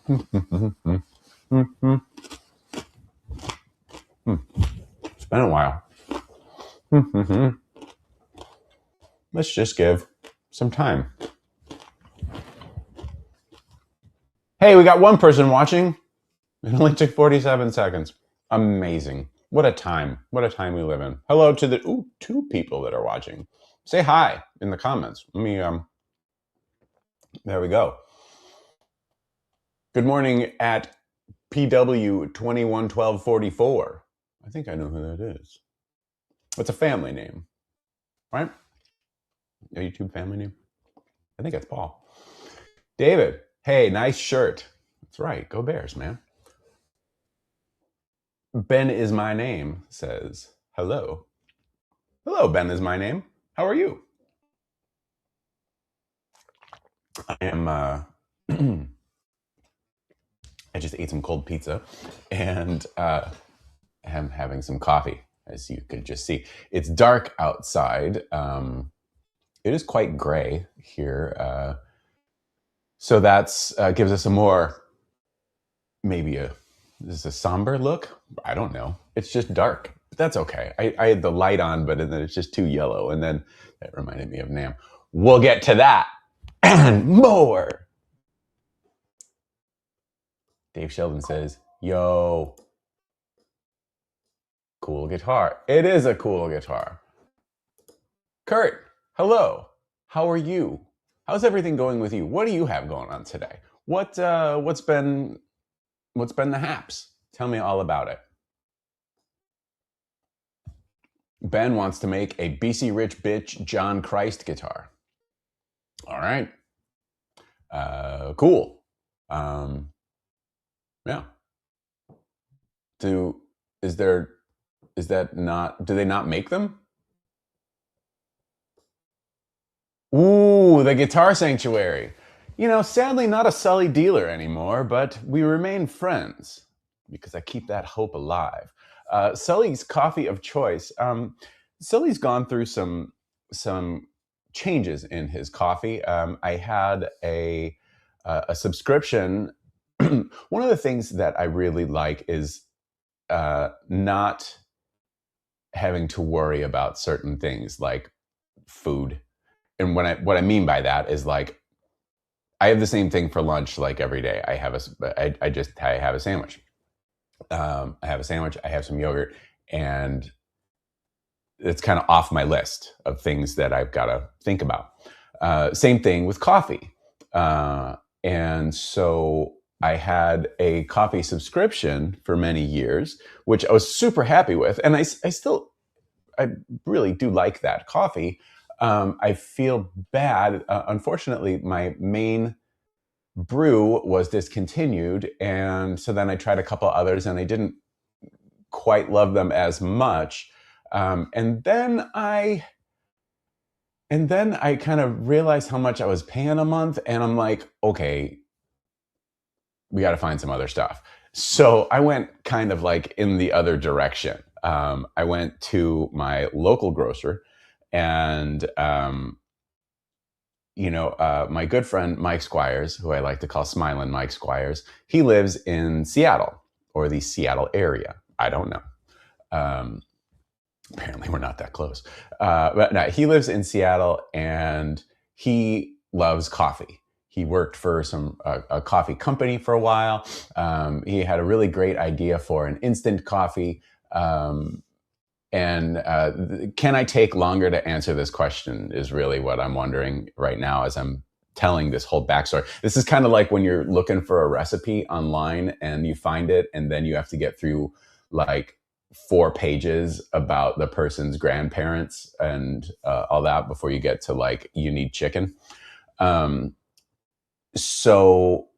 It's been a while. Let's just give some time. Hey, we got one person watching. It only took 47 seconds. Amazing. What a time. What a time we live in. Hello to the two people that are watching. Say hi in the comments. Let me there we go. Good morning at PW 211244. I think I know who that is. It's a family name, right? A YouTube family name. I think it's Paul. David, hey, nice shirt. That's right. Go Bears, man. Ben is my name says hello. Hello, Ben is my name. How are you? I am I just ate some cold pizza and am having some coffee, as you could just see. It's dark outside. It is quite gray here. So that's gives us a more, maybe this is a somber look. I don't know. It's just dark. But that's okay. I had the light on, but then it's just too yellow. And then that reminded me of Nam. We'll get to that and more. Dave Sheldon says, yo, cool guitar. It is a cool guitar. Kurt, hello. How are you? How's everything going with you? What do you have going on today? What's been the haps? Tell me all about it. Ben wants to make a BC Rich Bitch John Christ guitar. All right. Cool. Yeah. Do they not make them? Ooh, the Guitar Sanctuary. Sadly not a Sully dealer anymore, but we remain friends because I keep that hope alive. Sully's coffee of choice. Sully's gone through some changes in his coffee. I had a subscription. One of the things that I really like is not having to worry about certain things like food. And what I mean by that is, like, I have the same thing for lunch like every day. I have a sandwich. I have a sandwich. I have some yogurt, and it's kind of off my list of things that I've got to think about. Same thing with coffee. And so I had a coffee subscription for many years, which I was super happy with. And I really do like that coffee. I feel bad. Unfortunately, my main brew was discontinued. And so then I tried a couple others and I didn't quite love them as much. And then I kind of realized how much I was paying a month. And I'm like, okay, we got to find some other stuff. So I went kind of like in the other direction. I went to my local grocer, and my good friend Mike Squires, who I like to call Smilin' Mike Squires, he lives in Seattle, or the Seattle area. I don't know. Apparently we're not that close. But no, he lives in Seattle, and he loves coffee. He worked for a coffee company for a while. He had a really great idea for an instant coffee. And can I take longer to answer this question is really what I'm wondering right now as I'm telling this whole backstory. This is kind of like when you're looking for a recipe online and you find it, and then you have to get through like 4 pages about the person's grandparents and all that before you get to like, you need chicken. So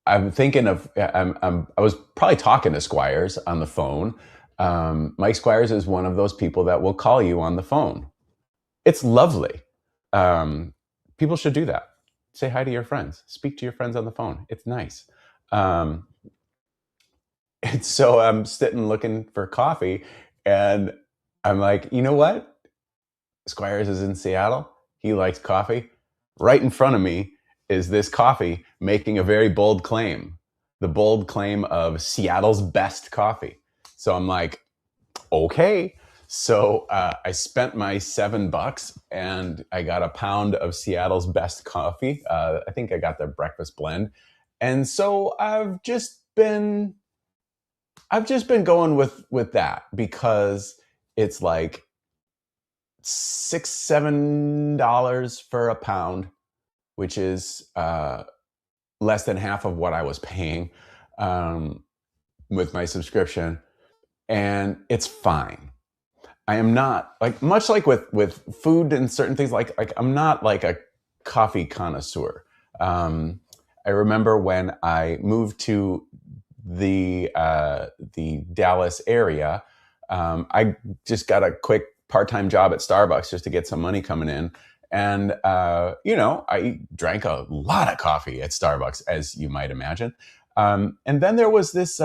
I'm thinking of, I was probably talking to Squires on the phone. Mike Squires is one of those people that will call you on the phone. It's lovely. People should do that. Say hi to your friends. Speak to your friends on the phone. It's nice. And so I'm sitting looking for coffee, and I'm like, you know what? Squires is in Seattle. He likes coffee. Right in front of me is this coffee making a very bold claim, the bold claim of Seattle's best coffee. So I'm like, okay. So I spent my $7 and I got a pound of Seattle's best coffee. I think I got their breakfast blend. And so I've just been going with that because it's like $6-7 for a pound, which is less than half of what I was paying with my subscription, and it's fine. I am not like, much like with food and certain things, like I'm not like a coffee connoisseur. I remember when I moved to the Dallas area, I just got a quick part-time job at Starbucks just to get some money coming in. And I drank a lot of coffee at Starbucks, as you might imagine. And then there was this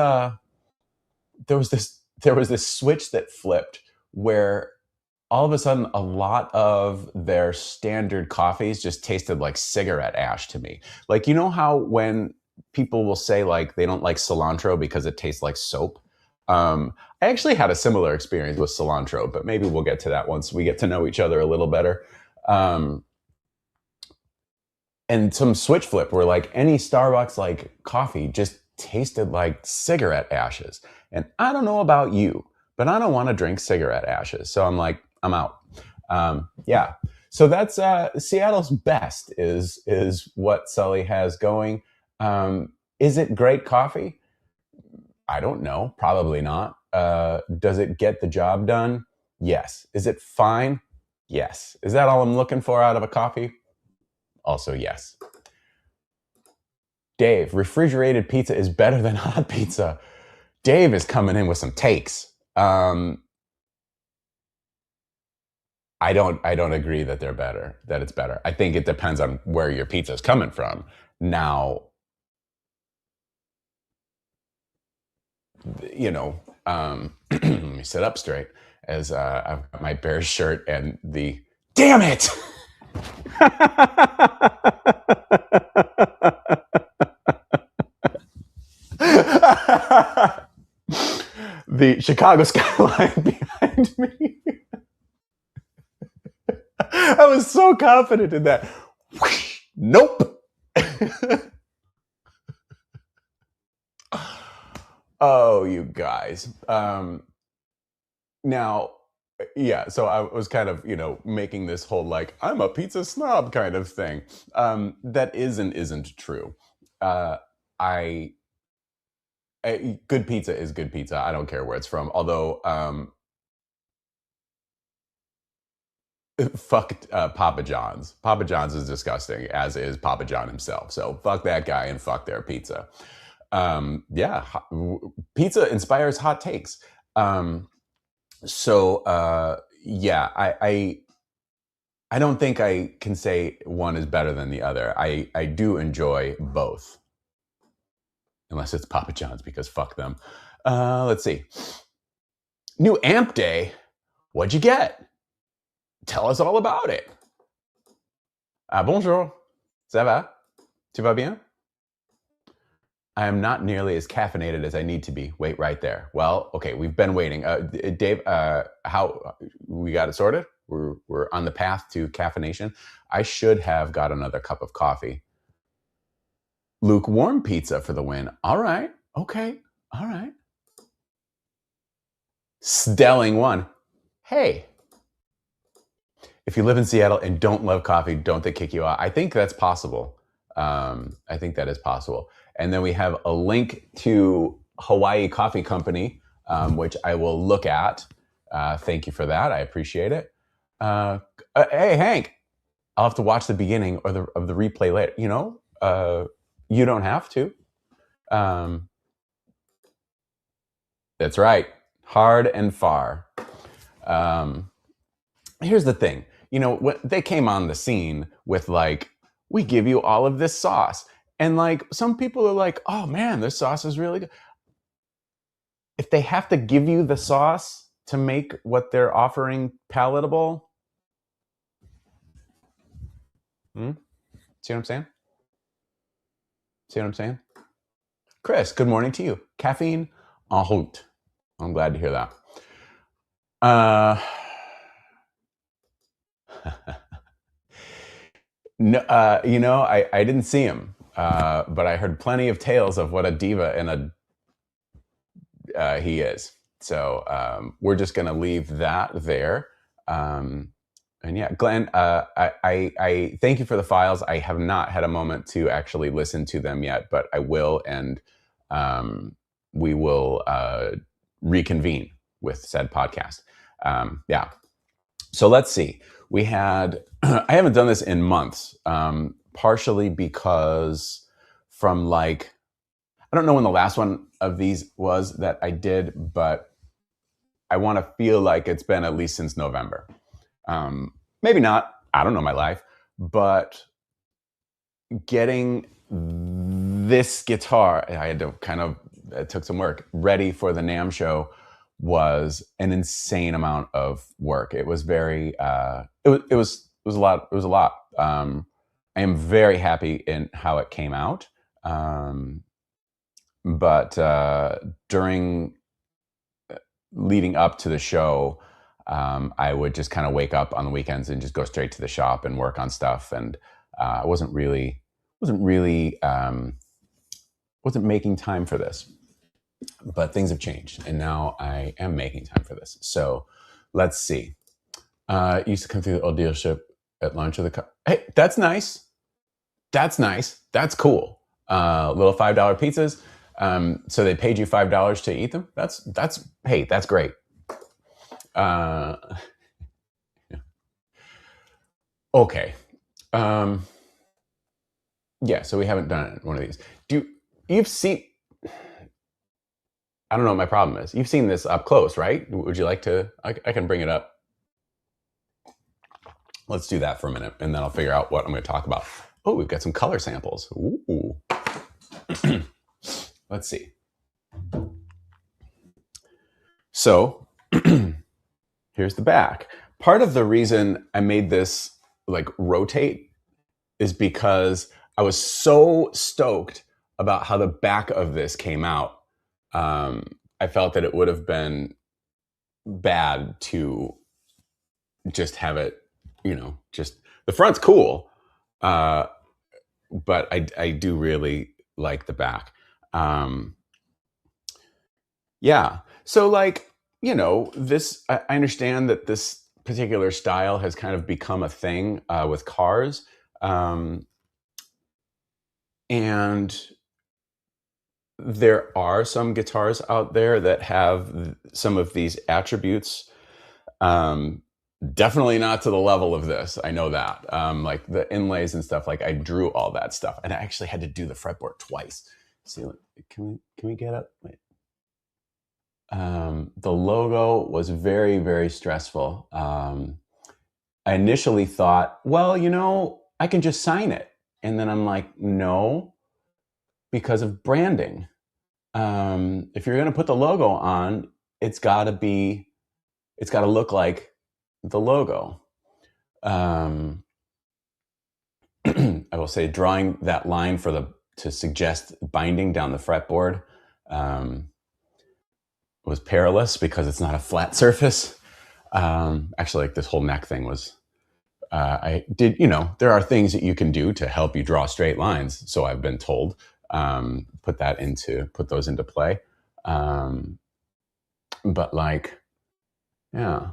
switch that flipped where all of a sudden a lot of their standard coffees just tasted like cigarette ash to me. Like, you know how when people will say like they don't like cilantro because it tastes like soap? I actually had a similar experience with cilantro, but maybe we'll get to that once we get to know each other a little better. Um, and some switch flip where like any Starbucks like coffee just tasted like cigarette ashes. And I don't know about you, but I don't want to drink cigarette ashes. So I'm like, I'm out. Yeah. So that's Seattle's best is what Sully has going. Is it great coffee? I don't know. Probably not. Does it get the job done? Yes. Is it fine? Yes. Is that all I'm looking for out of a coffee? Also, yes. Dave, refrigerated pizza is better than hot pizza. Dave is coming in with some takes. I don't agree that they're better, that it's better. I think it depends on where your pizza is coming from. Now, let me sit up straight as I've got my Bears shirt and the damn it. The Chicago skyline behind me. I was so confident in that. Nope. Oh, you guys. Now, yeah, so I was kind of, making this whole like, I'm a pizza snob kind of thing. That is and isn't true. Uh, I, good pizza is good pizza. I don't care where it's from. Although, fuck Papa John's. Papa John's is disgusting, as is Papa John himself. So fuck that guy and fuck their pizza. Yeah, pizza inspires hot takes. Yeah, I don't think I can say one is better than the other. I do enjoy both, unless it's Papa John's, because fuck them. Let's see. New amp day. What'd you get? Tell us all about it. Bonjour. Ça va? Tu vas bien? I am not nearly as caffeinated as I need to be. Wait right there. Well, okay, we've been waiting. Dave, how we got it sorted? We're on the path to caffeination. I should have got another cup of coffee. Lukewarm pizza for the win. All right. Okay. All right. Stelling one. Hey, if you live in Seattle and don't love coffee, don't they kick you out? I think that's possible. I think that is possible. And then we have a link to Hawaii Coffee Company, which I will look at. Thank you for that. I appreciate it. Hey, Hank, I'll have to watch the beginning of the replay later. You don't have to. That's right. Hard and far. Here's the thing. When they came on the scene with like, we give you all of this sauce. And like, some people are like, oh man, this sauce is really good. If they have to give you the sauce to make what they're offering palatable, see what I'm saying? See what I'm saying? Chris, good morning to you. Caffeine en route. I'm glad to hear that. No, I didn't see him, but I heard plenty of tales of what a diva and he is. So we're just going to leave that there. And yeah, Glenn, I thank you for the files. I have not had a moment to actually listen to them yet, but I will, and we will reconvene with said podcast. Yeah. So let's see. We had, I haven't done this in months, partially because from like, I don't know when the last one of these was that I did, but I want to feel like it's been at least since November. Maybe not, I don't know my life, but getting this guitar, I had to kind of, it took some work, ready for the NAMM show was an insane amount of work. It was very, it was a lot. It was a lot. I am very happy in how it came out. But during leading up to the show, I would just kind of wake up on the weekends and just go straight to the shop and work on stuff. And I wasn't making time for this. But things have changed, and now I am making time for this. So let's see. Used to come through the old dealership at launch of the car. Hey, that's nice. That's nice. That's cool. Little $5 pizzas. So they paid you $5 to eat them. Hey, that's great. Okay. Yeah. So we haven't done one of these. You've seen? I don't know what my problem is. You've seen this up close, right? Would you like to? I can bring it up. Let's do that for a minute, and then I'll figure out what I'm going to talk about. Oh, we've got some color samples. Ooh. Let's see. So here's the back. Part of the reason I made this like rotate is because I was so stoked about how the back of this came out. I felt that it would have been bad to just have it, just the front's cool. But I do really like the back. Yeah. So like, this, I understand that this particular style has kind of become a thing with cars. And there are some guitars out there that have some of these attributes. Definitely not to the level of this. I know that. Like the inlays and stuff, like I drew all that stuff, and I actually had to do the fretboard twice. See, can we get up? Wait. The logo was very, very stressful. I initially thought, well, I can just sign it. And then I'm like, no, because of branding. If you're going to put the logo on, it's got to look like the logo. I will say drawing that line to suggest binding down the fretboard was perilous because it's not a flat surface. Actually, like this whole neck thing was, I did, there are things that you can do to help you draw straight lines. So I've been told, put those into play. But like, yeah.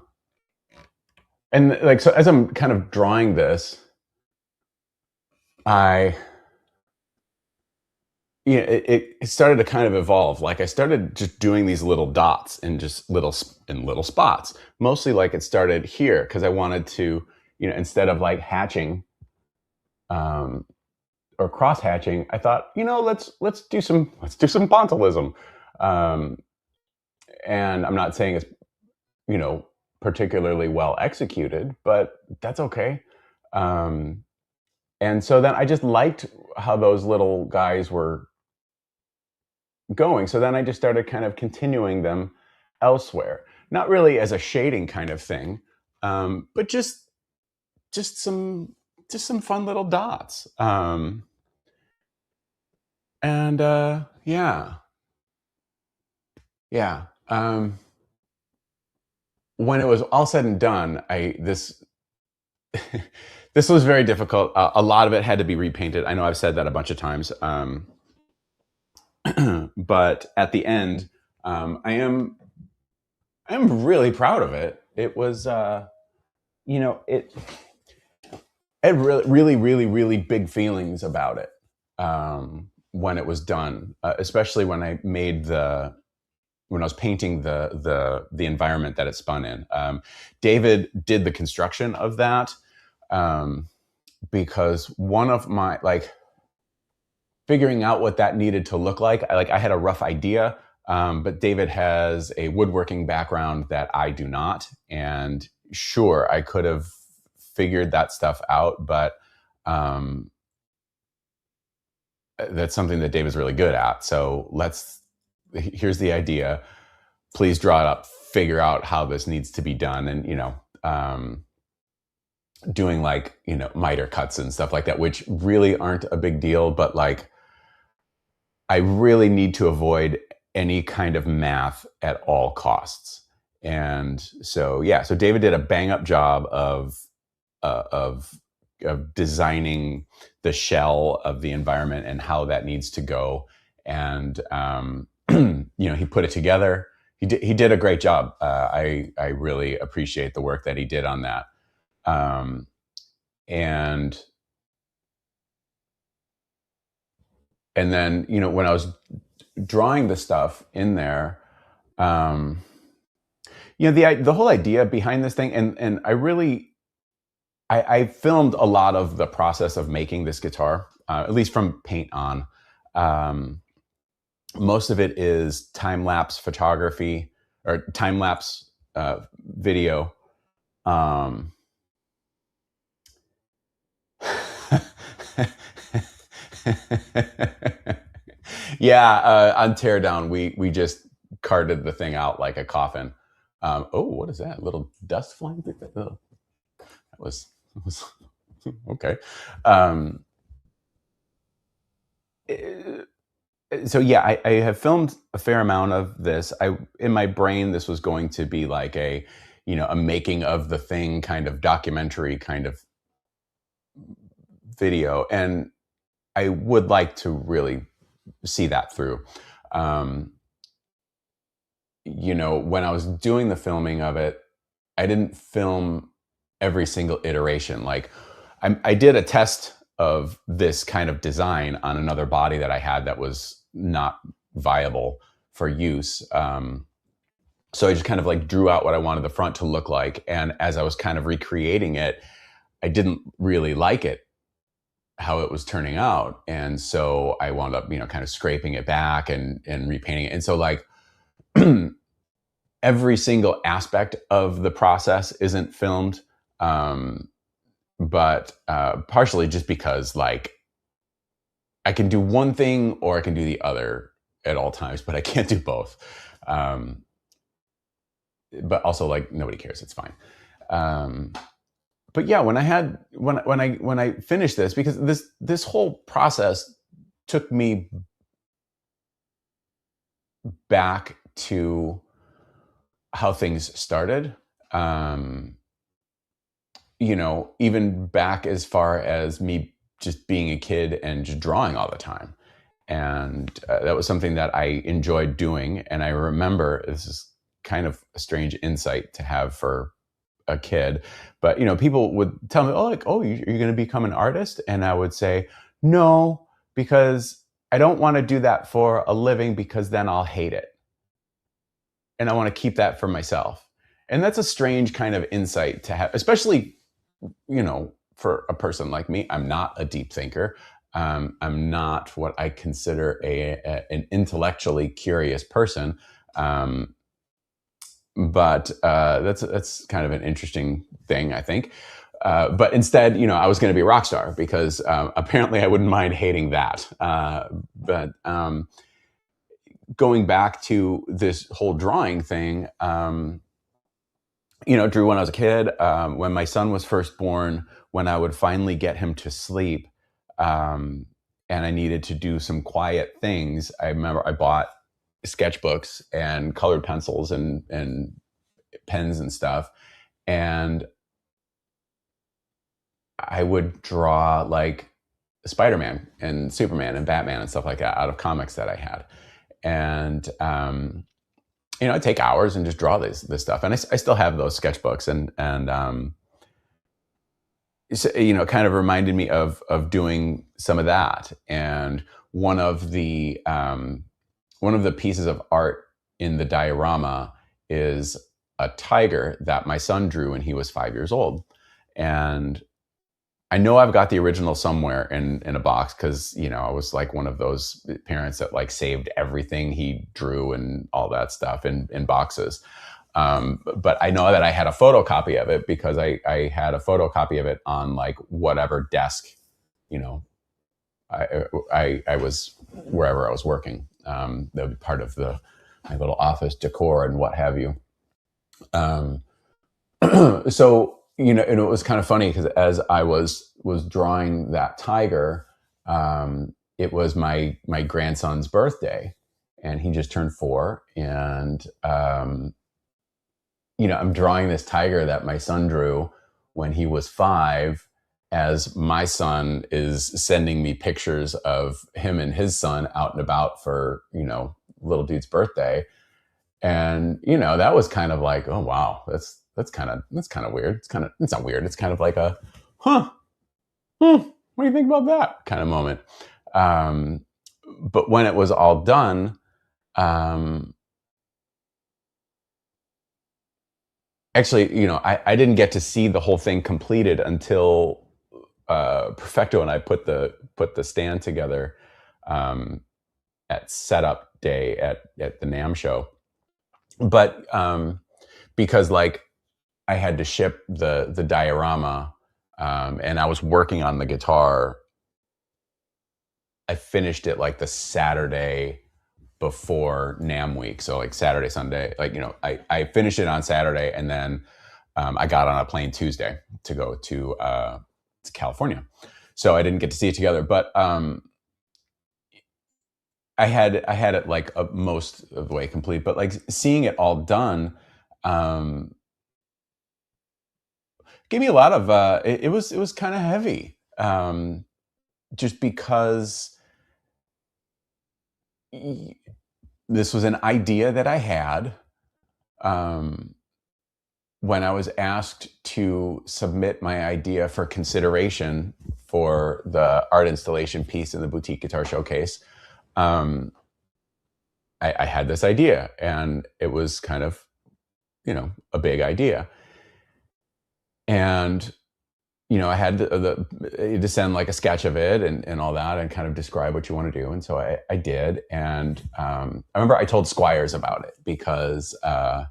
And like, so as I'm kind of drawing this, it started to kind of evolve. Like I started just doing these little dots and just little spots. Mostly like it started here because I wanted to, instead of like hatching, or cross hatching, I thought, let's do some pointillism. And I'm not saying it's, particularly well executed, but that's okay. And so then I just liked how those little guys were going. So then I just started kind of continuing them elsewhere, not really as a shading kind of thing, but just some fun little dots. And yeah, yeah. When it was all said and done, I this this was very difficult. A lot of it had to be repainted. I know I've said that a bunch of times, but at the end, I am really proud of it. It was, you know, I had really, really, really, really big feelings about it when it was done, especially when I was painting the environment that it spun in. David did the construction of that um, because one of my like figuring out what that needed to look like. I had a rough idea, but David has a woodworking background that I do not, and sure, I could have figured that stuff out, but um, that's something that David's really good at. So here's the idea. Please draw it up. Figure out how this needs to be done, and doing like miter cuts and stuff like that, which really aren't a big deal, but like I really need to avoid any kind of math at all costs. And so, yeah, so David did a bang up job uh, of of designing the shell of the environment and how that needs to go. And he put it together. He did a great job. I really appreciate the work that he did on that. Um, and and then when I was drawing the stuff in there, um, the whole idea behind this thing, and I filmed a lot of the process of making this guitar, at least from paint on. Um, Most of it is time lapse photography or time lapse video. Um, yeah, on Teardown, we just carted the thing out like a coffin. Oh, what is that? Little dust flying through that? Oh, that was okay. Um, eh, so yeah, I have filmed a fair amount of this. In my brain, this was going to be like a making of the thing kind of documentary kind of video, and I would like to really see that through. Um, when I was doing the filming of it, I didn't film every single iteration. Like I did a test of this kind of design on another body that I had that was not viable for use. So I just kind of like drew out what I wanted the front to look like. And as I was kind of recreating it, I didn't really like it, how it was turning out. And so I wound up, kind of scraping it back and repainting it. And so like every single aspect of the process isn't filmed. But partially just because like I can do one thing or I can do the other at all times, but I can't do both. Um, but also like nobody cares, it's fine. Um, but yeah, when I finished this, because this whole process took me back to how things started. Um, even back as far as me just being a kid and just drawing all the time. And that was something that I enjoyed doing. And I remember, this is kind of a strange insight to have for a kid, but people would tell me, oh, you're going to become an artist? And I would say, no, because I don't want to do that for a living, because then I'll hate it. And I want to keep that for myself. And that's a strange kind of insight to have, especially for a person like me. I'm not a deep thinker. I'm not what I consider an intellectually curious person. But that's kind of an interesting thing, I think. But instead, I was going to be a rock star, because apparently I wouldn't mind hating that. But going back to this whole drawing thing, drew when I was a kid. When my son was first born, when I would finally get him to sleep, um, and I needed to do some quiet things, I remember I bought sketchbooks and colored pencils and pens and stuff, and I would draw like Spider-Man and Superman and Batman and stuff like that out of comics that I had. And I'd take hours and just draw this stuff. And I still have those sketchbooks, and it kind of reminded me of doing some of that. And one of the pieces of art in the diorama is a tiger that my son drew when he was 5 years old. And I know I've got the original somewhere in a box, because I was like one of those parents that like saved everything he drew and all that stuff in boxes. But I know that I had a photocopy of it, because I had a photocopy of it on like whatever desk, I was wherever I was working. That would be part of my little office decor and what have you. So and it was kind of funny, because as I was drawing that tiger, it was my grandson's birthday, and he just turned 4, and I'm drawing this tiger that my son drew when he was 5, as my son is sending me pictures of him and his son out and about for little dude's birthday. And that was kind of like, oh wow, that's kind of weird. It's not weird. It's kind of like a what do you think about that kind of moment. But when it was all done, actually, I didn't get to see the whole thing completed until Perfecto and I put the stand together at setup day at the NAMM show. But because like I had to ship the diorama, and I was working on the guitar, I finished it like the Saturday before NAMM week. So like Saturday, Sunday, like, I finished it on Saturday, and then I got on a plane Tuesday to go to California. So I didn't get to see it together, but I had it like most of the way complete. But like seeing it all done gave me a lot of it was kind of heavy, just because this was an idea that I had when I was asked to submit my idea for consideration for the art installation piece in the Boutique Guitar Showcase. I had this idea, and it was kind of a big idea. And I had to send like a sketch of it and all that, and kind of describe what you want to do. And so I did. And I remember I told Squires about it, because I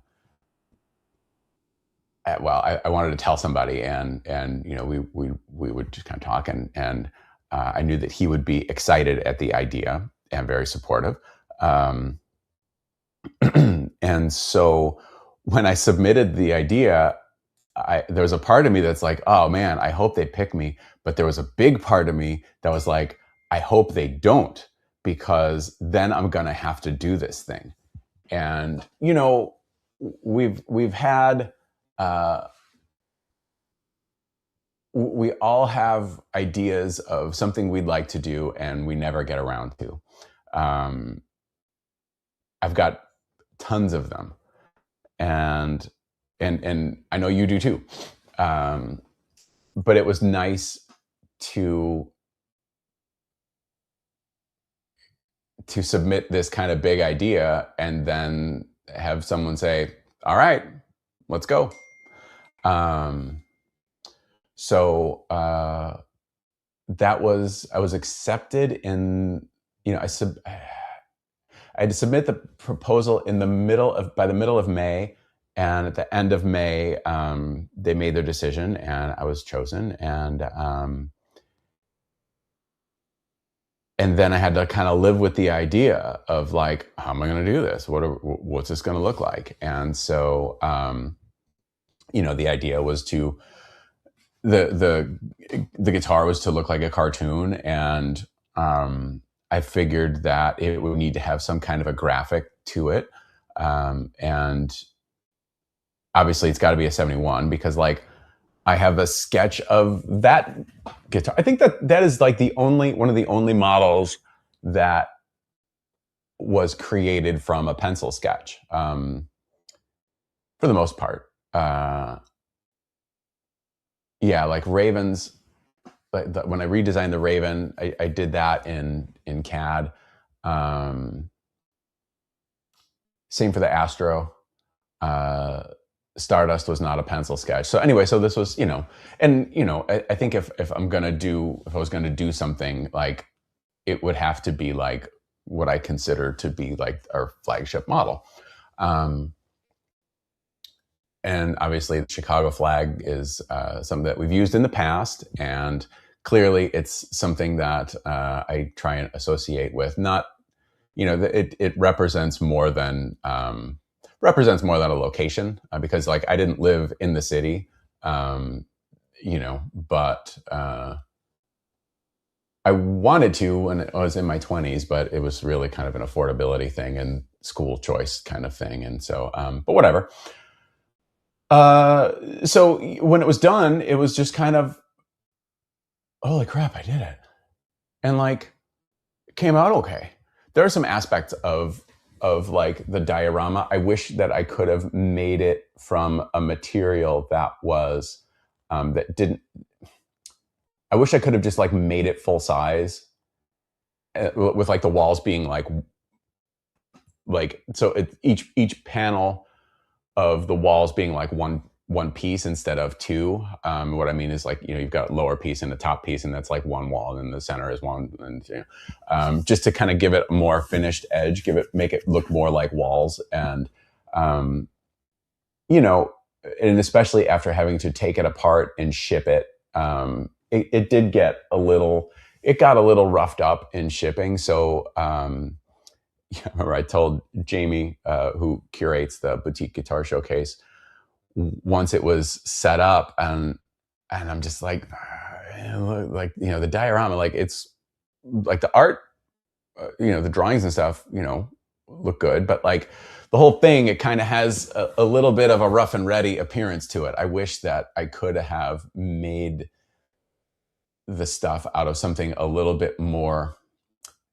wanted to tell somebody, and we would just kind of talk, and I knew that he would be excited at the idea and very supportive. And so when I submitted the idea, there was a part of me that's like, oh man, I hope they pick me. But there was a big part of me that was like, I hope they don't, because then I'm going to have to do this thing. And, we've had, we all have ideas of something we'd like to do, and we never get around to. I've got tons of them, and I know you do too. But it was nice to submit this kind of big idea, and then have someone say, all right, let's go. So I was accepted in, I had to submit the proposal by the middle of May. And at the end of May, they made their decision, and I was chosen. And then I had to kind of live with the idea of like, how am I going to do this? What's this going to look like? And so, the idea was the guitar was to look like a cartoon, and I figured that it would need to have some kind of a graphic to it. And obviously it's got to be a 71 because like I have a sketch of that guitar. I think that that is like the only one of the only models that was created from a pencil sketch, for the most part. Yeah, like Ravens. When I redesigned the Raven, I did that in CAD. Um, Same for the Astro. Stardust was not a pencil sketch. So anyway, so this was, and I think if I was gonna do something like, it would have to be like what I consider to be like our flagship model. And obviously the Chicago flag is something that we've used in the past, and clearly it's something that I try and associate with. Not, it represents more than a location, because like I didn't live in the city, but I wanted to when I was in my 20s, but it was really kind of an affordability thing and school choice kind of thing. And so, but whatever. So when it was done, it was just kind of, holy crap, I did it. And like, it came out okay. There are some aspects of like the diorama. I wish that I could have made it from a material that was, that didn't, I wish I could have just like made it full size, with like the walls being like so each panel of the walls being like one piece instead of two. What I mean is like, you've got a lower piece and a top piece, and that's like one wall, and the center is one, and just to kind of give it a more finished edge, make it look more like walls, and and especially after having to take it apart and ship it, it did get it got a little roughed up in shipping. So yeah, I remember I told Jamie, who curates the Boutique Guitar Showcase, once it was set up, and I'm just like, the diorama, like it's like the art, the drawings and stuff, look good, but like the whole thing, it kind of has a little bit of a rough and ready appearance to it. I wish that I could have made the stuff out of something a little bit more,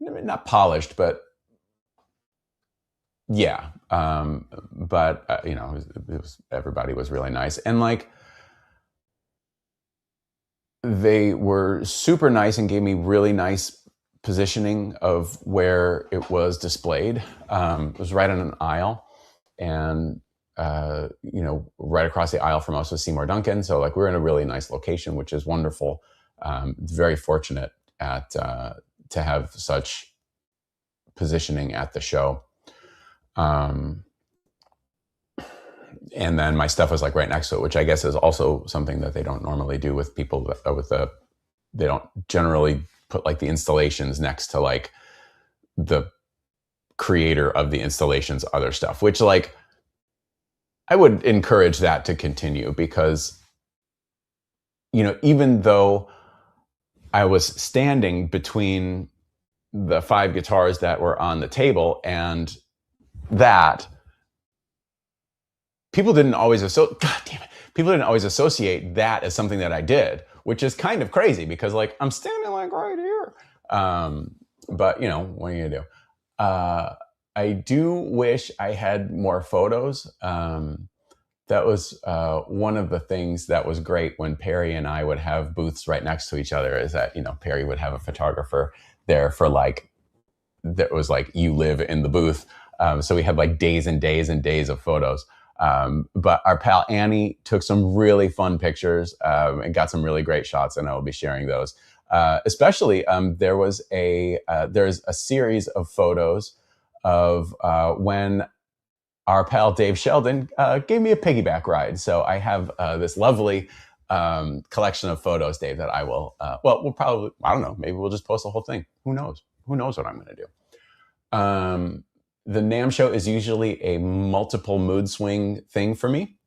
not polished, but yeah. But everybody was really nice, and like they were super nice and gave me really nice positioning of where it was displayed. It was right on an aisle, and right across the aisle from us was Seymour Duncan. So like we're in a really nice location, which is wonderful. Very fortunate to have such positioning at the show. And then my stuff was like right next to it, which I guess is also something that they don't normally do with people they don't generally put like the installations next to like the creator of the installation's other stuff, which like I would encourage that to continue, because even though I was standing between the 5 guitars that were on the table and that, people didn't always associate that as something that I did, which is kind of crazy because like I'm standing like right here. But what are you gonna do? I do wish I had more photos. That was one of the things that was great when Perry and I would have booths right next to each other, is that Perry would have a photographer there for like, that was like, you live in the booth. So we had like days and days and days of photos. But our pal Annie took some really fun pictures, and got some really great shots, and I will be sharing those. Especially, there's a series of photos of when our pal Dave Sheldon gave me a piggyback ride. So I have this lovely collection of photos, Dave, that I will, we'll probably, I don't know, maybe we'll just post the whole thing. Who knows? Who knows what I'm going to do? The NAMM show is usually a multiple mood swing thing for me.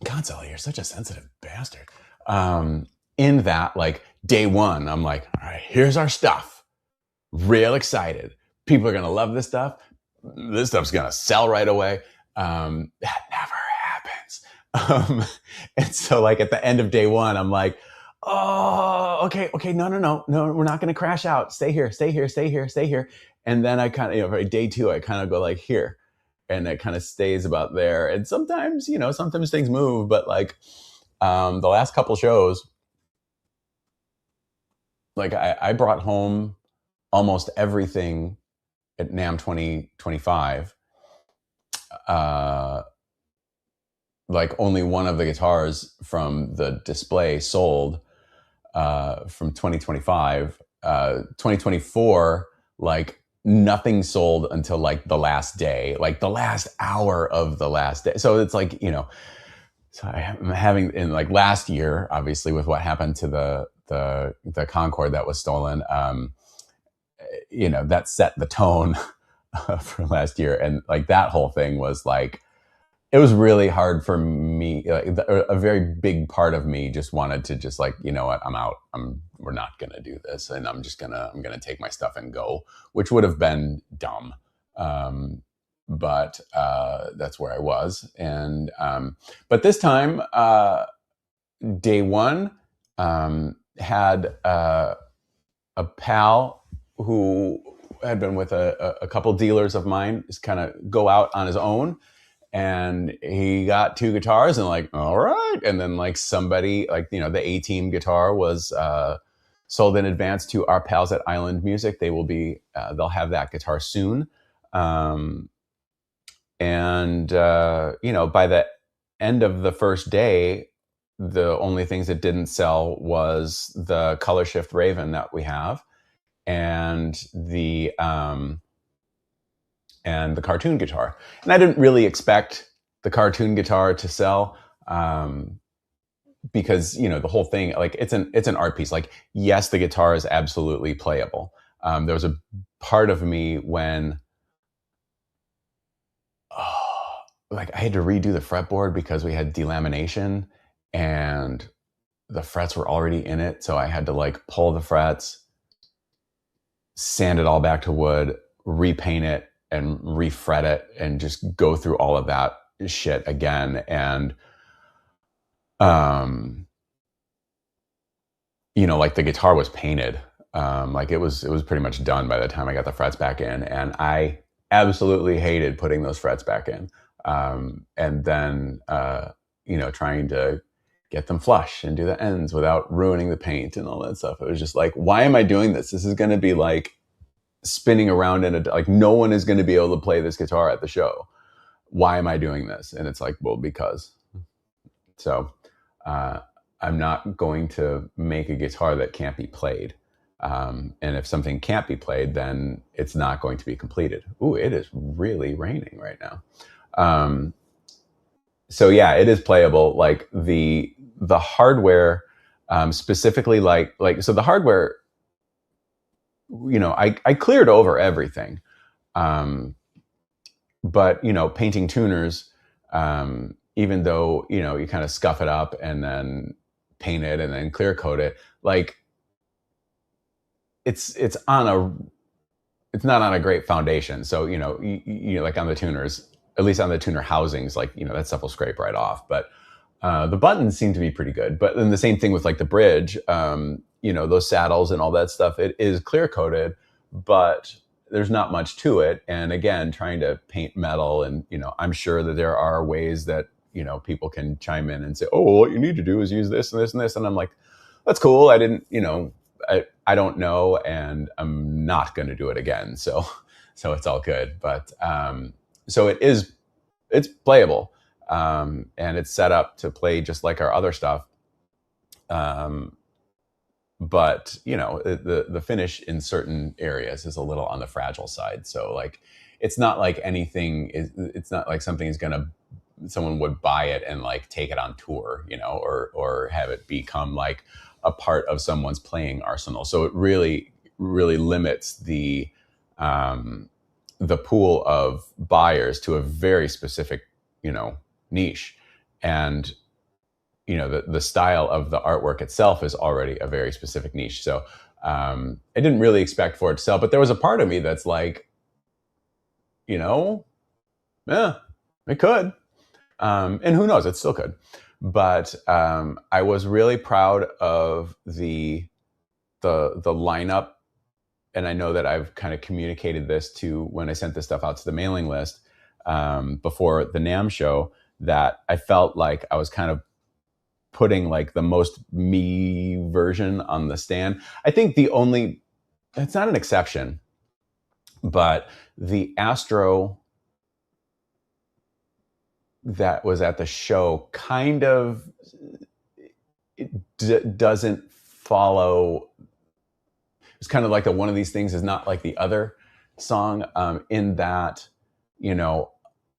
God, Sully, you're such a sensitive bastard. In that, like, Day one, I'm like, all right, here's our stuff. Real excited. People are gonna love this stuff. This stuff's gonna sell right away. That never happens. And so, like at the end of day one, I'm like, oh, okay, no, we're not gonna crash out. Stay here, stay here, stay here, stay here. And then I kind of, for day two, I kind of go like here, and it kind of stays about there. And sometimes, sometimes things move, but like the last couple shows, like I brought home almost everything at NAMM 2025. Like only one of the guitars from the display sold from 2025. 2024, like nothing sold until like the last day, like the last hour of the last day. So it's like, so I'm having in like last year, obviously with what happened to the Concorde that was stolen, that set the tone for last year. And like that whole thing was like, it was really hard for me. Like, a very big part of me just wanted to just like, you know what, I'm out. We're not going to do this. And I'm going to take my stuff and go, which would have been dumb. But that's where I was. And, but this time, day one, had a pal who had been with a couple dealers of mine, just kind of go out on his own. And he got 2 guitars and like, all right. And then like somebody like, the A-Team guitar was sold in advance to our pals at Island Music. They will be, they'll have that guitar soon. And, by the end of the first day, the only things that didn't sell was the Color Shift Raven that we have and the cartoon guitar. And I didn't really expect the cartoon guitar to sell because, the whole thing, like it's an art piece. Like, yes, the guitar is absolutely playable. There was a part of me when, like I had to redo the fretboard because we had delamination and the frets were already in it. So I had to like pull the frets, sand it all back to wood, repaint it, and refret it and just go through all of that shit again. And, like the guitar was painted. Like it was pretty much done by the time I got the frets back in. And I absolutely hated putting those frets back in. And then, trying to get them flush and do the ends without ruining the paint and all that stuff. It was just like, why am I doing this? This is going to be like spinning around like no one is going to be able to play this guitar at the show. Why am I doing this? And it's like, well, because. So I'm not going to make a guitar that can't be played. And if something can't be played, then it's not going to be completed. Ooh, it is really raining right now. So yeah, it is playable. Like the hardware, specifically so the hardware, I cleared over everything. But, painting tuners, even though, you kind of scuff it up and then paint it and then clear coat it, like it's not on a great foundation. So, like on the tuners, at least on the tuner housings, like, that stuff will scrape right off. But the buttons seem to be pretty good. But then the same thing with like the bridge, those saddles and all that stuff, it is clear coated, but there's not much to it. And again, trying to paint metal and, I'm sure that there are ways that, people can chime in and say, oh, well, what you need to do is use this and this and this. And I'm like, that's cool. I didn't, I don't know. And I'm not going to do it again. So it's all good. But, so it's playable. And it's set up to play just like our other stuff. But the finish in certain areas is a little on the fragile side. So like, it's not like it's not like someone would buy it and like take it on tour, or have it become like a part of someone's playing arsenal. So it really, really limits the pool of buyers to a very specific, niche. And the style of the artwork itself is already a very specific niche. So I didn't really expect for it to sell, but there was a part of me that's like, yeah, it could. And who knows, it still could. But I was really proud of the lineup. And I know that I've kind of communicated this to when I sent this stuff out to the mailing list before the NAMM show, that I felt like I was kind of putting like the most me version on the stand. I think it's not an exception, but the Astro that was at the show kind of doesn't follow. It's kind of like one of these things is not like the other song, in that,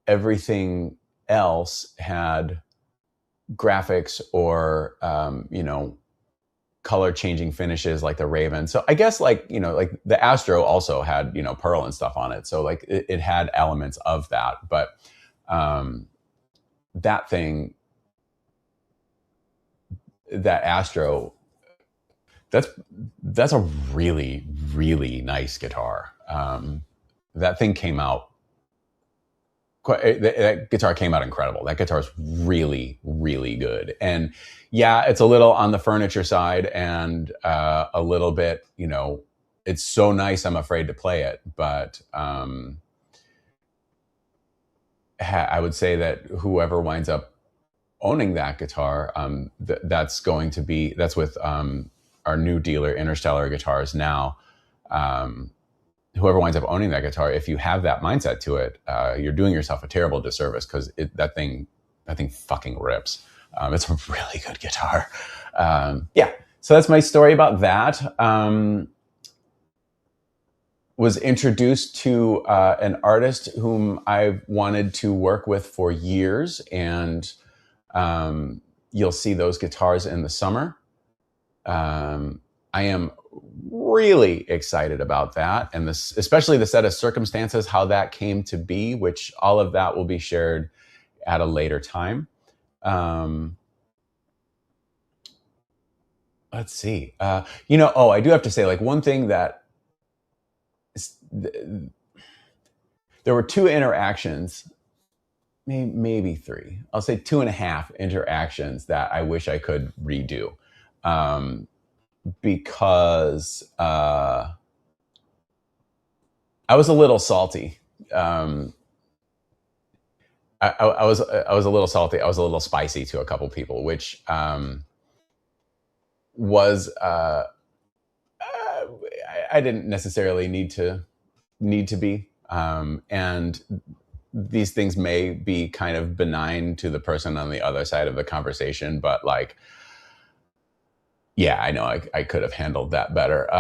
everything else had graphics or, color changing finishes like the Raven. So I guess like the Astro also had, Pearl and stuff on it. So like it had elements of that, but that Astro, that's a really, really nice guitar. That thing came out that guitar came out incredible. That guitar is really, really good. And yeah, it's a little on the furniture side and a little bit, it's so nice, I'm afraid to play it. But I would say that whoever winds up owning that guitar, that's with our new dealer, Interstellar Guitars now. Whoever winds up owning that guitar, if you have that mindset to it, you're doing yourself a terrible disservice, because that thing fucking rips. It's a really good guitar. Yeah, so that's my story about that. Was introduced to an artist whom I've wanted to work with for years, and you'll see those guitars in the summer. I am really excited about that, and especially the set of circumstances, how that came to be, which all of that will be shared at a later time. Let's see. I do have to say, like, one thing that there were two interactions, maybe three. I'll say 2.5 interactions that I wish I could redo. Because I was a little salty. I was a little salty. I was a little spicy to a couple people, which was I didn't necessarily need to be. And these things may be kind of benign to the person on the other side of the conversation, but like, yeah, I know I could have handled that better.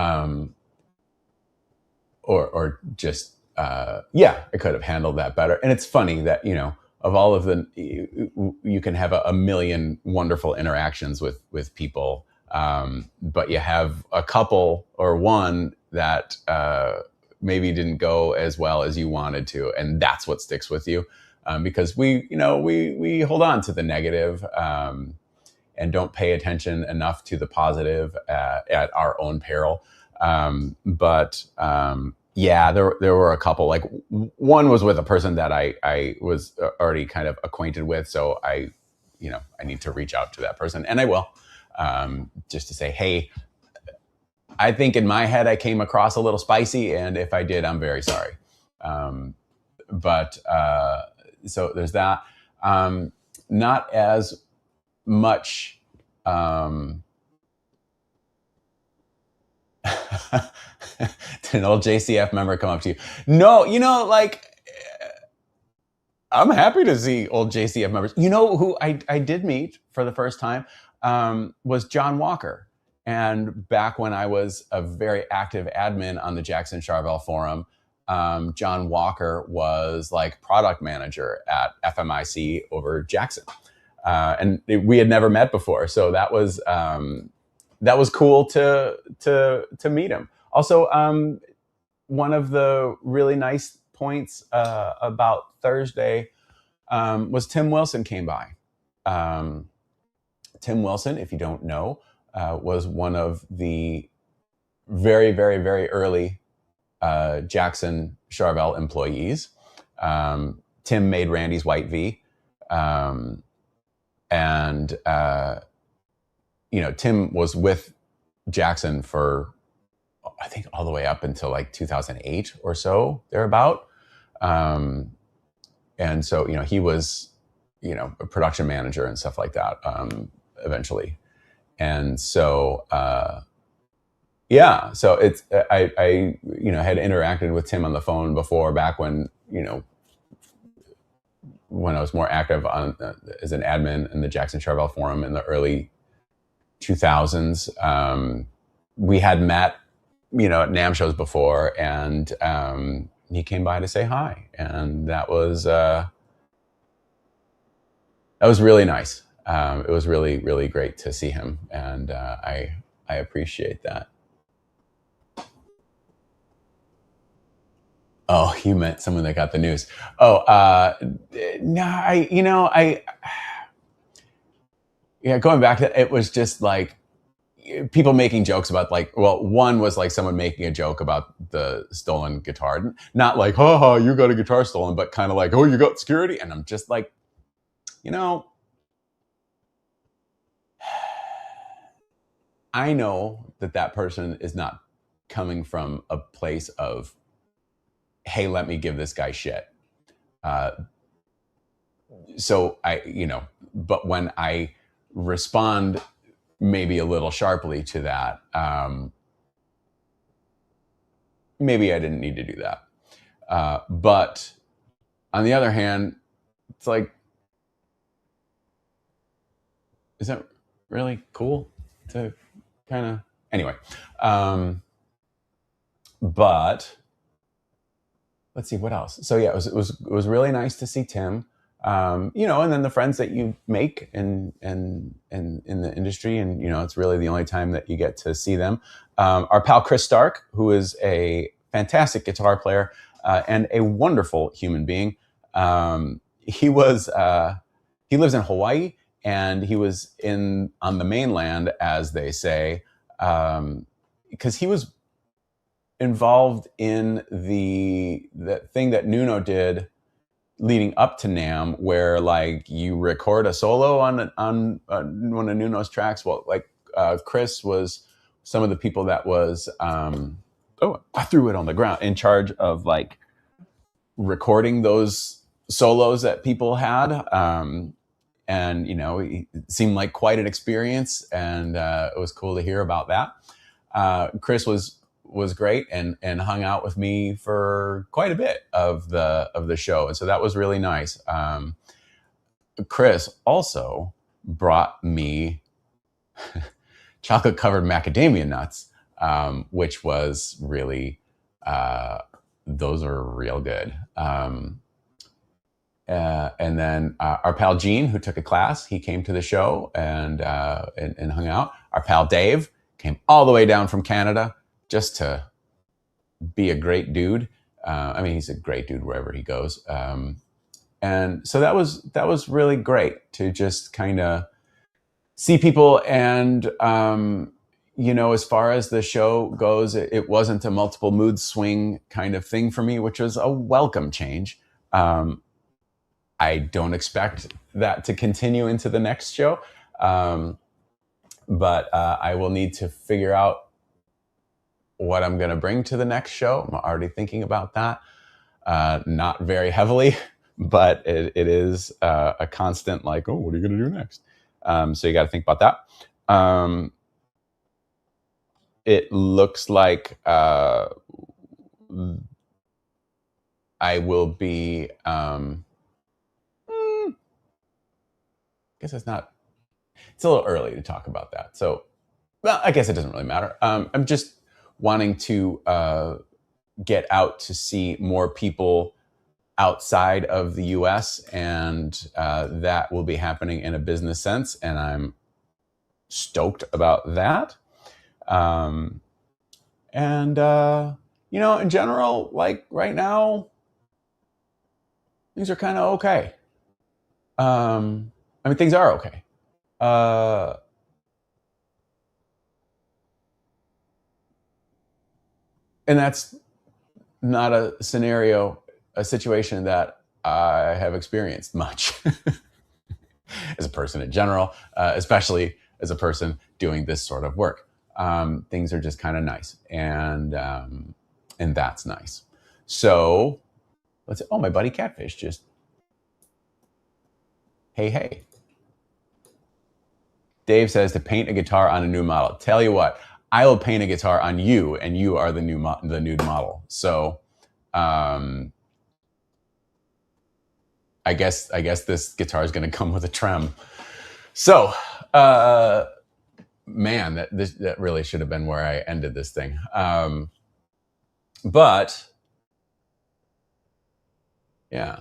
Or just, yeah, I could have handled that better. And it's funny that, of all of the, you can have a million wonderful interactions with people. But you have a couple or one that maybe didn't go as well as you wanted to. And that's what sticks with you. Because we hold on to the negative, and don't pay attention enough to the positive at our own peril. Yeah, there were a couple. Like, one was with a person that I was already kind of acquainted with, so I need to reach out to that person, and I will, just to say, hey, I think in my head I came across a little spicy, and if I did, I'm very sorry. So there's that. Not as much. Did an old JCF member come up to you? No, like, I'm happy to see old JCF members. You know who I did meet for the first time was John Walker. And back when I was a very active admin on the Jackson Charvel forum, John Walker was like product manager at FMIC over Jackson. And we had never met before. So that was cool to meet him. Also, one of the really nice points was Tim Wilson came by. Tim Wilson, if you don't know, was one of the very, very, very early Jackson Charvel employees. Tim made Randy's White V. And Tim was with Jackson for, I think, all the way up until like 2008 or so, thereabout. And so, he was, a production manager and stuff like that, eventually. And so, so it's, I had interacted with Tim on the phone before, back when, when I was more active on as an admin in the Jackson Charvel Forum in the early 2000s. We had met, at NAMM shows before, and he came by to say hi, and that was really nice. It was really, really great to see him, and I appreciate that. Oh, you meant someone that got the news. Oh, no, going back to it, was just like people making jokes about, like, well, one was like someone making a joke about the stolen guitar, not like, haha, you got a guitar stolen, but kind of like, oh, you got security. And I'm just like, I know that person is not coming from a place of, hey, let me give this guy shit. So but when I respond maybe a little sharply to that, maybe I didn't need to do that. But on the other hand, it's like, is that really cool to kind of, anyway. But let's see what else. So yeah, it was really nice to see Tim. And then the friends that you make in the industry, and it's really the only time that you get to see them. Our pal Chris Stark, who is a fantastic guitar player and a wonderful human being. He lives in Hawaii, and he was on the mainland, as they say, because he was involved in the thing that Nuno did leading up to NAMM, where like you record a solo on one of Nuno's tracks. Well, like Chris was some of the people that was I threw it on the ground, in charge of like recording those solos that people had. And it seemed like quite an experience, and it was cool to hear about that. Chris was great and hung out with me for quite a bit of the show, and so that was really nice. Chris also brought me chocolate covered macadamia nuts, which was really those are real good. And then our pal Gene, who took a class, he came to the show and hung out. Our pal Dave came all the way down from Canada just to be a great dude. He's a great dude wherever he goes. And so that was really great to just kind of see people. And, as far as the show goes, it wasn't a multiple mood swing kind of thing for me, which was a welcome change. I don't expect that to continue into the next show. But I will need to figure out what I'm going to bring to the next show. I'm already thinking about that. Not very heavily, but it is a constant, like, oh, what are you going to do next? So you got to think about that. It looks like I will be... I guess it's a little early to talk about that. So, well, I guess it doesn't really matter. I'm just wanting to get out to see more people outside of the US, and that will be happening in a business sense, and I'm stoked about that. In general, like right now, things are kind of okay. Things are okay. Uh, and that's not a situation that I have experienced much as a person in general, especially as a person doing this sort of work. Things are just kind of nice, and that's nice. So let's. Oh, my buddy Catfish just. Hey, hey. Dave says to paint a guitar on a new model. Tell you what, I will paint a guitar on you, and you are the nude model. So, I guess this guitar is going to come with a trem. So, man, that really should have been where I ended this thing. But yeah,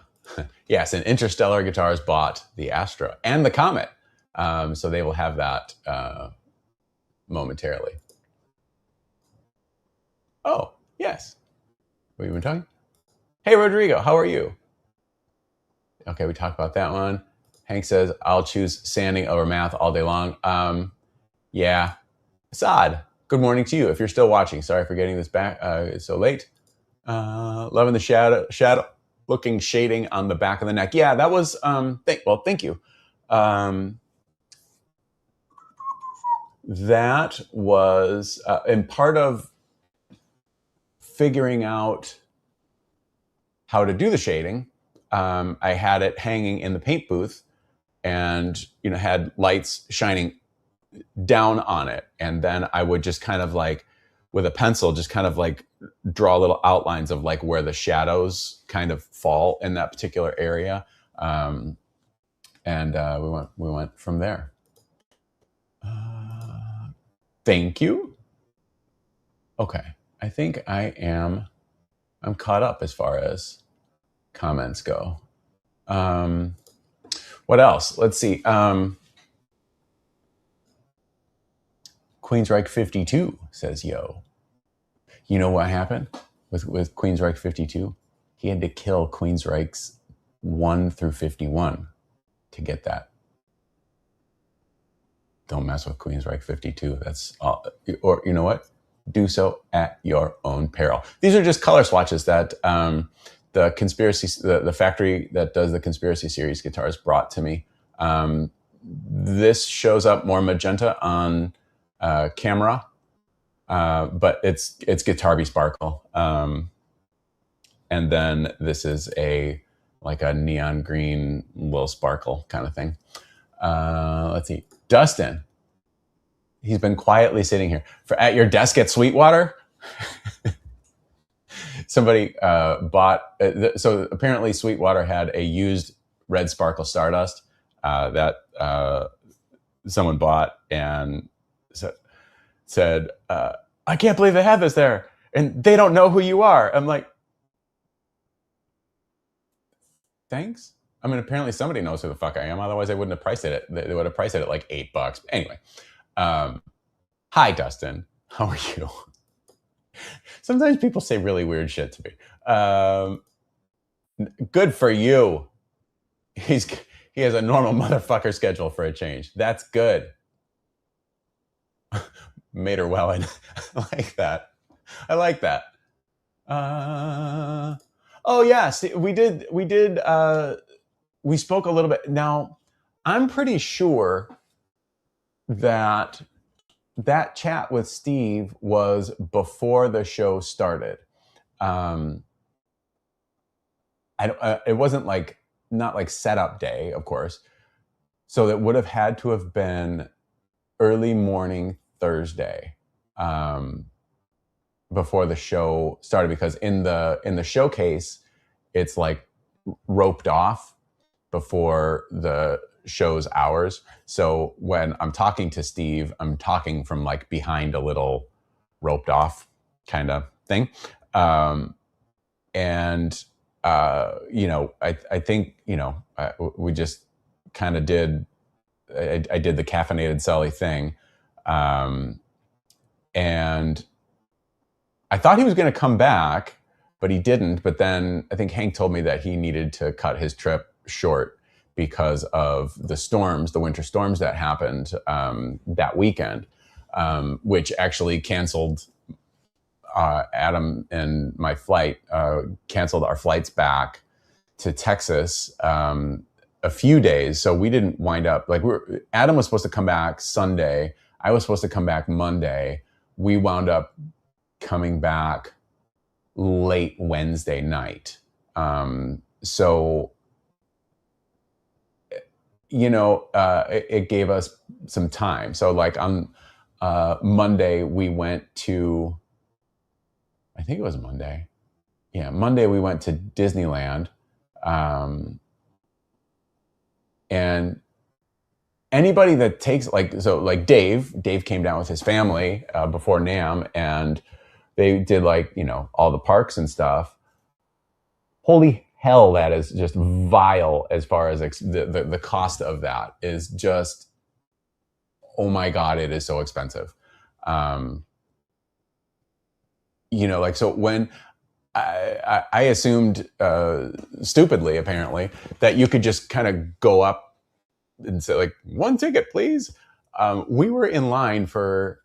yes, and Interstellar Guitars bought the Astra and the Comet, so they will have that momentarily. Oh, yes. What have you been talking? Hey, Rodrigo, how are you? Okay, we talked about that one. Hank says, I'll choose sanding over math all day long. Yeah. Assad, good morning to you. If you're still watching, sorry for getting this back so late. Loving the shadow looking shading on the back of the neck. Yeah, that was, thank you. That was, and part of figuring out how to do the shading, I had it hanging in the paint booth and, had lights shining down on it. And then I would just kind of like, with a pencil, just kind of like draw little outlines of like where the shadows kind of fall in that particular area. And we went from there. Thank you. Okay. I think I'm caught up as far as comments go. What else? Let's see. Queensryche 52 says, yo. You know what happened with Queensryche 52? He had to kill Queensryche's 1 through 51 to get that. Don't mess with Queensryche 52. That's all. Or you know what? Do so at your own peril. These are just color swatches that the factory that does the Conspiracy Series guitars brought to me. This shows up more magenta on camera, but it's Guitar Sparkle. And then this is like a neon green little sparkle kind of thing. Let's see. Dustin, he's been quietly sitting here at your desk at Sweetwater. Somebody bought, so apparently Sweetwater had a used red sparkle Stardust that someone bought and said, I can't believe they have this there and they don't know who you are. I'm like, thanks. I mean, apparently somebody knows who the fuck I am. Otherwise, they wouldn't have priced it. They would have priced it at like $8. Anyway, hi, Dustin. How are you? Sometimes people say really weird shit to me. Good for you. He has a normal motherfucker schedule for a change. That's good. Mater Wellen. I like that. I like that. Oh yes, we spoke a little bit. Now, I'm pretty sure that chat with Steve was before the show started. It wasn't not like setup day, of course. So it would have had to have been early morning Thursday before the show started, because in the showcase, it's like roped off before the show's hours. So when I'm talking to Steve, I'm talking from like behind a little roped off kind of thing. I think, we just kind of did, I did the caffeinated Sully thing. And I thought he was going to come back, but he didn't. But then I think Hank told me that he needed to cut his trip short because of the storms, the winter storms that happened that weekend, which actually canceled Adam and my flight, canceled our flights back to Texas a few days. So we didn't wind up like Adam was supposed to come back Sunday. I was supposed to come back Monday. We wound up coming back late Wednesday night. So, it gave us some time. So like on Monday, we went to, I think it was Monday. Yeah, Monday we went to Disneyland. And anybody that takes Dave came down with his family before NAMM, and they did all the parks and stuff. Holy hell, that is just vile as far as the cost of that is just, oh my God, it is so expensive. So when I assumed stupidly, apparently, that you could just kind of go up and say like, one ticket, please. We were in line for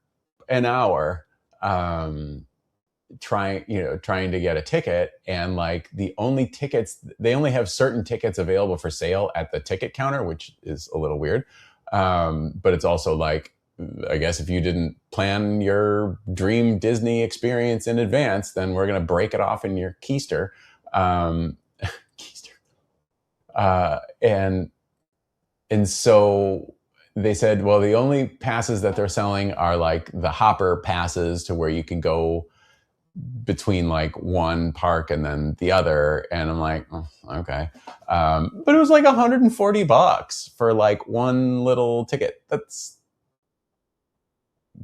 an hour trying to get a ticket, and like they only have certain tickets available for sale at the ticket counter, which is a little weird. But it's also like, I guess if you didn't plan your dream Disney experience in advance, then we're going to break it off in your keister. And so they said, well, the only passes that they're selling are like the Hopper passes to where you can go between like one park and then the other. And I'm like, oh, okay. But it was like $140 for like one little ticket. That's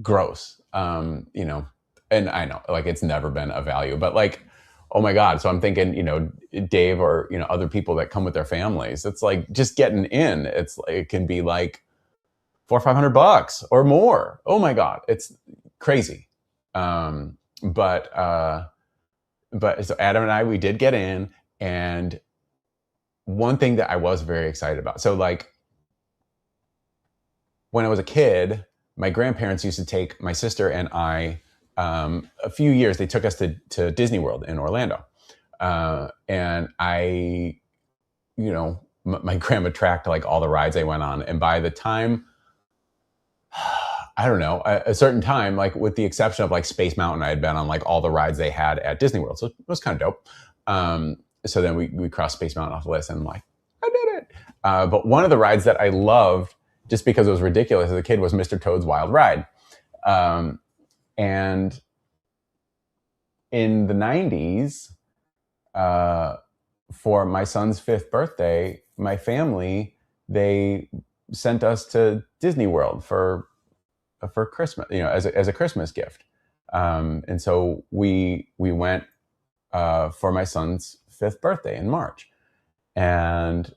gross. And I know like it's never been a value, but like, oh my God. So I'm thinking, Dave or, other people that come with their families, it's like just getting in. It can be like $400 or $500 or more. Oh my God. It's crazy. But so Adam and I, we did get in, and one thing that I was very excited about. So like when I was a kid, my grandparents used to take my sister and I, a few years, they took us to Disney World in Orlando. And I, my grandma tracked like all the rides I went on. And by the time, I don't know, a certain time, like with the exception of like Space Mountain, I had been on like all the rides they had at Disney World. So it was kind of dope. So then we crossed Space Mountain off the list, and I'm like, I did it. But one of the rides that I loved, just because it was ridiculous as a kid, was Mr. Toad's Wild Ride. And in the 90s, for my son's 5th birthday, my family, they sent us to Disney World for Christmas, as a Christmas gift. And so we went for my son's 5th birthday in March, and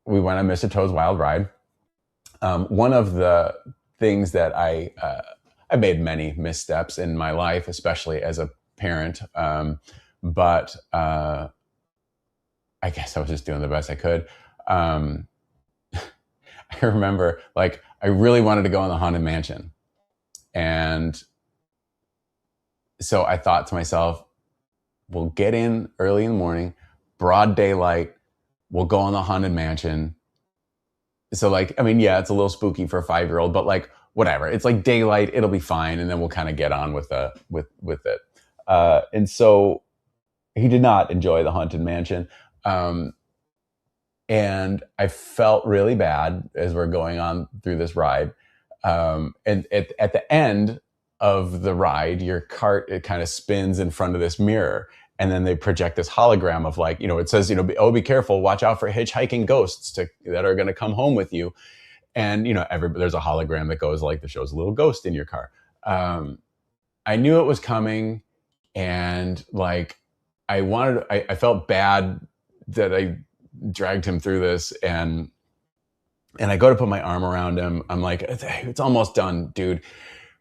we went on Mr. Toad's Wild Ride. One of the things that I made many missteps in my life, especially as a parent. But I guess I was just doing the best I could. I remember like I really wanted to go in the Haunted Mansion. And so I thought to myself, we'll get in early in the morning, broad daylight, we'll go in the Haunted Mansion. So like, I mean, yeah, it's a little spooky for a 5-year-old, but like, whatever. It's like daylight, it'll be fine. And then we'll kind of get on with it. And so he did not enjoy the Haunted Mansion. And I felt really bad as we're going on through this ride. And at the end of the ride, your cart, it kind of spins in front of this mirror. And then they project this hologram of like, it says, oh, be careful, watch out for hitchhiking ghosts that are going to come home with you. And, there's a hologram that goes like, that shows a little ghost in your car. I knew it was coming, and like, I felt bad that I dragged him through this, and I go to put my arm around him. I'm like, it's almost done, dude.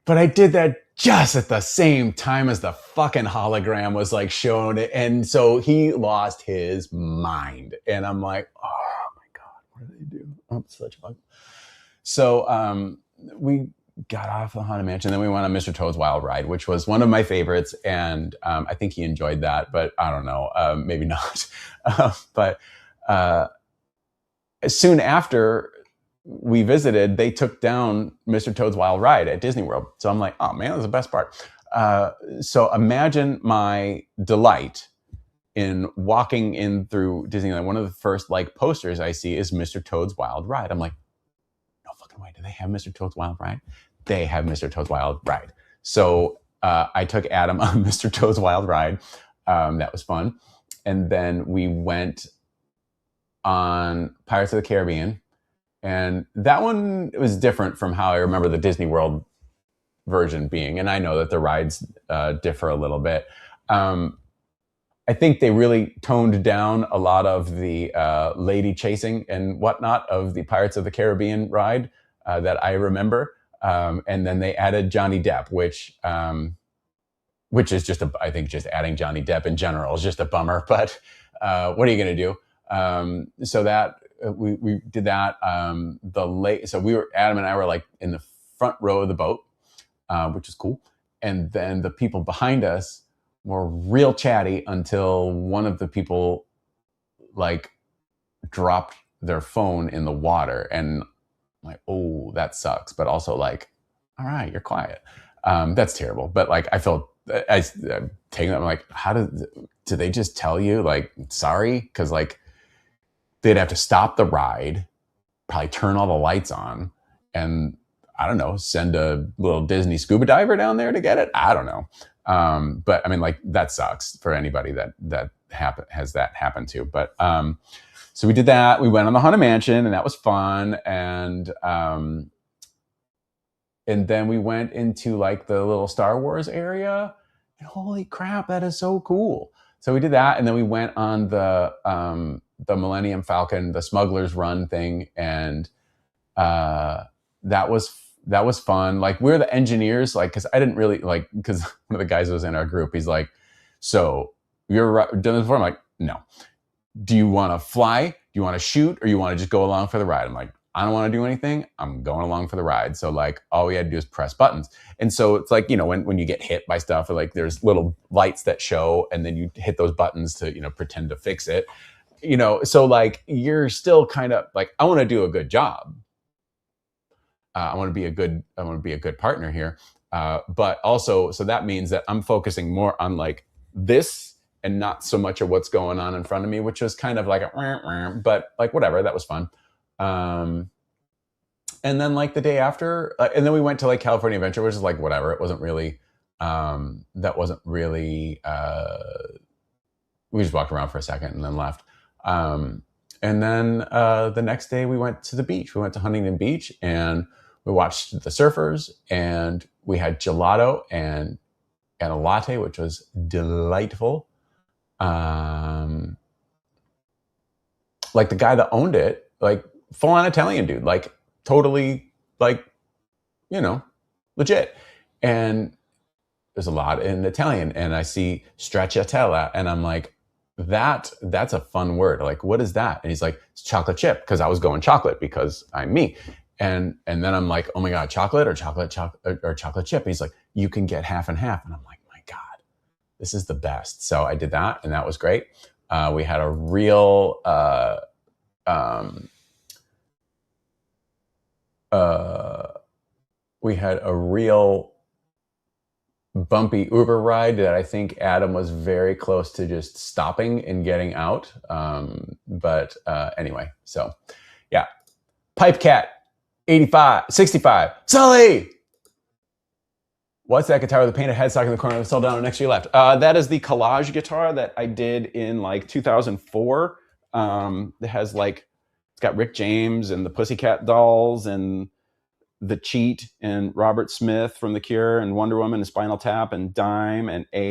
But I did that just at the same time as the fucking hologram was like shown. And so he lost his mind. And I'm like, oh my God. Oh, such a bug. So we got off the Haunted Mansion, then we went on Mr. Toad's Wild Ride, which was one of my favorites, and I think he enjoyed that, but I don't know, maybe not. But soon after we visited, they took down Mr. Toad's Wild Ride at Disney World. So I'm like, oh man, that's the best part. So imagine my delight in walking in through Disneyland. One of the first like posters I see is Mr. Toad's Wild Ride. I'm like, no fucking way. Do they have Mr. Toad's Wild Ride? They have Mr. Toad's Wild Ride. So I took Adam on Mr. Toad's Wild Ride. That was fun. And then we went on Pirates of the Caribbean. And that one was different from how I remember the Disney World version being. And I know that the rides differ a little bit. I think they really toned down a lot of the lady chasing and whatnot of the Pirates of the Caribbean ride that I remember. And then they added Johnny Depp, which is just, I think just adding Johnny Depp in general is just a bummer. But what are you going to do? So that we did that. So Adam and I were like in the front row of the boat, which is cool. And then the people behind us were real chatty until one of the people like dropped their phone in the water, and I'm like, oh, that sucks. But also like, all right, you're quiet. That's terrible. But like, I felt I'm taking them like, how do they just tell you like, sorry? Because like they'd have to stop the ride, probably turn all the lights on, and I don't know, send a little Disney scuba diver down there to get it. I don't know. But I mean, like that sucks for anybody that has that happen to. But so we did that. We went on the Haunted Mansion, and that was fun. And then we went into like the little Star Wars area, and holy crap, that is so cool. So we did that, and then we went on the Millennium Falcon, the Smuggler's Run thing, and that was fun. Like we're the engineers, like, cause I didn't really like, cause one of the guys was in our group. He's like, so you're done this before? I'm like, no. Do you want to fly? Do you want to shoot? Or you want to just go along for the ride? I'm like, I don't want to do anything. I'm going along for the ride. So like all we had to do is press buttons. And so it's like, you know, when you get hit by stuff, or like there's little lights that show, and then you hit those buttons to, you know, pretend to fix it, you know? So like, you're still kind of like, I want to do a good job. I want to be a good partner here. But also, so that means that I'm focusing more on like this and not so much of what's going on in front of me, which was kind of like but like, whatever, that was fun. And then like the day after, and then we went to like California Adventure, which is like, whatever. It wasn't really, we just walked around for a second and then left. And then the next day we went to the beach. We went to Huntington Beach, and we watched the surfers, and we had gelato and a latte, which was delightful. Like the guy that owned it, like full on Italian dude, like totally like, you know, legit. And there's a lot in Italian, and I see stracciatella, and I'm like, that's a fun word. Like, what is that? And he's like, it's chocolate chip, because I was going chocolate because I'm me. And then I'm like, oh my God, chocolate or chocolate chip. And he's like, you can get half and half. And I'm like, my God, this is the best. So I did that, and that was great. We had a real, bumpy Uber ride that I think Adam was very close to just stopping and getting out. But anyway, so yeah. Pipe Cat 65. Sully! What's that guitar with the painted headstock in the corner that's sold down next to your left? That is the Collage guitar that I did in like 2004. It has like, it's got Rick James and the Pussycat Dolls and The Cheat and Robert Smith from The Cure and Wonder Woman and Spinal Tap and Dime and A